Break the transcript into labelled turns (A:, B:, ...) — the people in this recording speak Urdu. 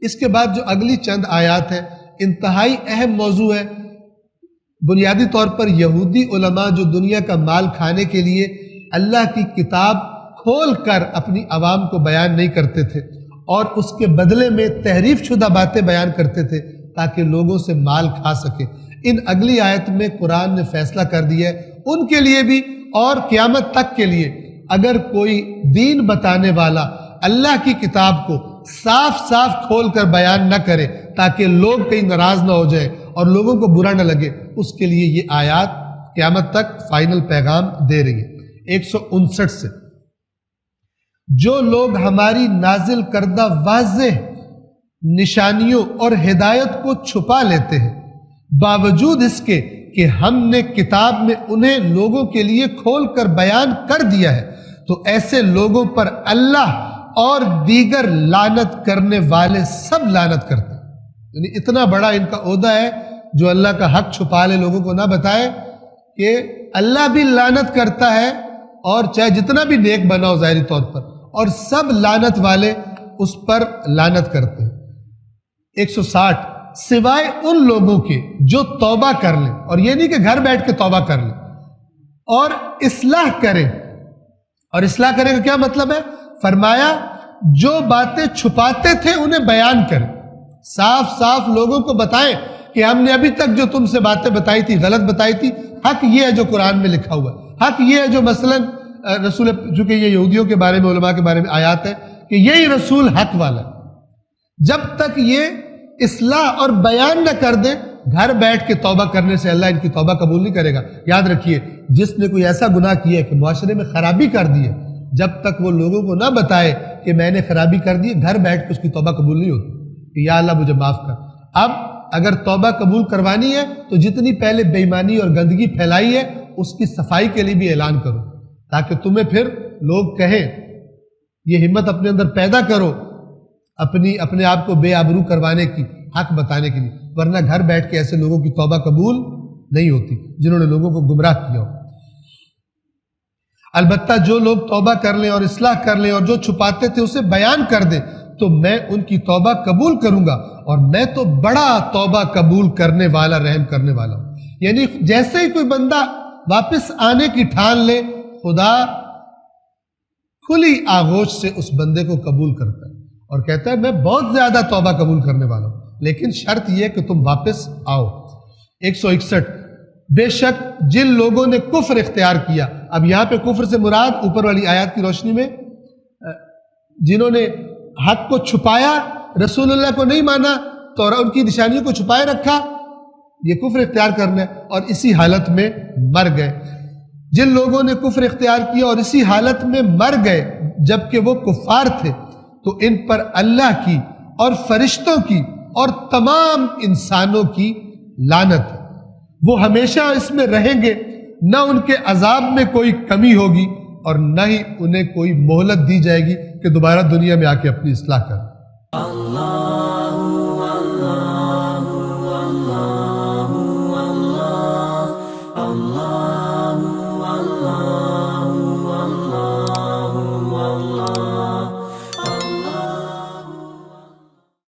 A: اس کے بعد جو اگلی چند آیات ہیں انتہائی اہم موضوع ہے۔ بنیادی طور پر یہودی علماء جو دنیا کا مال کھانے کے لیے اللہ کی کتاب کھول کر اپنی عوام کو بیان نہیں کرتے تھے اور اس کے بدلے میں تحریف شدہ باتیں بیان کرتے تھے تاکہ لوگوں سے مال کھا سکے، ان اگلی آیت میں قرآن نے فیصلہ کر دیا ہے ان کے لیے بھی اور قیامت تک کے لیے، اگر کوئی دین بتانے والا اللہ کی کتاب کو صاف صاف کھول کر بیان نہ کرے تاکہ لوگ کہیں ناراض نہ ہو جائیں اور لوگوں کو برا نہ لگے، اس کے لیے یہ آیات قیامت تک فائنل پیغام دے رہی ہے۔ 159 سے جو لوگ ہماری نازل کردہ واضح نشانیوں اور ہدایت کو چھپا لیتے ہیں باوجود اس کے کہ ہم نے کتاب میں انہیں لوگوں کے لیے کھول کر بیان کر دیا ہے، تو ایسے لوگوں پر اللہ اور دیگر لعنت کرنے والے سب لعنت کرتے ہیں۔ یعنی اتنا بڑا ان کا عہدہ ہے جو اللہ کا حق چھپا لے، لوگوں کو نہ بتائے کہ اللہ بھی لعنت کرتا ہے، اور چاہے جتنا بھی نیک بنا ہو ظاہری طور پر، اور سب لعنت والے اس پر لعنت کرتے ہیں۔ 160 سوائے ان لوگوں کے جو توبہ کر لیں، اور یہ نہیں کہ گھر بیٹھ کے توبہ کر لیں، اور اصلاح کریں۔ اور اصلاح کرنے کا کیا مطلب ہے؟ فرمایا جو باتیں چھپاتے تھے انہیں بیان کریں، صاف صاف لوگوں کو بتائیں کہ ہم نے ابھی تک جو تم سے باتیں بتائی تھی غلط بتائی تھی، حق یہ ہے جو قرآن میں لکھا ہوا ہے، حق یہ ہے جو مثلا رسول، چونکہ یہ یہودیوں کے بارے میں علماء کے بارے میں آیات ہے کہ یہی رسول حق والا ہے۔ جب تک یہ اصلاح اور بیان نہ کر دیں، گھر بیٹھ کے توبہ کرنے سے اللہ ان کی توبہ قبول نہیں کرے گا۔ یاد رکھیے، جس نے کوئی ایسا گناہ کیا ہے کہ معاشرے میں خرابی کر دی ہے، جب تک وہ لوگوں کو نہ بتائے کہ میں نے خرابی کر دی، گھر بیٹھ کے اس کی توبہ قبول نہیں ہوتی کہ یا اللہ مجھے معاف کر۔ اب اگر توبہ قبول کروانی ہے تو جتنی پہلے بے ایمانی اور گندگی پھیلائی ہے اس کی صفائی کے لیے بھی اعلان کرو، تاکہ تمہیں پھر لوگ کہیں۔ یہ ہمت اپنے اندر پیدا کرو اپنے آپ کو بے آبرو کروانے کی، حق بتانے کے لیے، ورنہ گھر بیٹھ کے ایسے لوگوں کی توبہ قبول نہیں ہوتی جنہوں نے لوگوں کو گمراہ کیا ہو۔ البتہ جو لوگ توبہ کر لیں اور اصلاح کر لیں اور جو چھپاتے تھے اسے بیان کر دیں تو میں ان کی توبہ قبول کروں گا، اور میں تو بڑا توبہ قبول کرنے والا، رحم کرنے والا ہوں۔ یعنی جیسے ہی کوئی بندہ واپس آنے کی ٹھان لے، خدا کھلی آغوش سے اس بندے کو قبول کرتا ہے اور کہتا ہے میں بہت زیادہ توبہ قبول کرنے والا ہوں، لیکن شرط یہ کہ تم واپس آؤ۔ 161 بے شک جن لوگوں نے کفر اختیار کیا، اب یہاں پہ کفر سے مراد اوپر والی آیات کی روشنی میں جنہوں نے حق کو چھپایا، رسول اللہ کو نہیں مانا تو ان کی نشانیوں کو چھپائے رکھا، یہ کفر اختیار کرنا ہے، اور اسی حالت میں مر گئے۔ جن لوگوں نے کفر اختیار کیا اور اسی حالت میں مر گئے جبکہ وہ کفار تھے، تو ان پر اللہ کی اور فرشتوں کی اور تمام انسانوں کی لعنت ہے، وہ ہمیشہ اس میں رہیں گے، نہ ان کے عذاب میں کوئی کمی ہوگی اور نہ ہی انہیں کوئی مہلت دی جائے گی کہ دوبارہ دنیا میں آ کے اپنی اصلاح کریں۔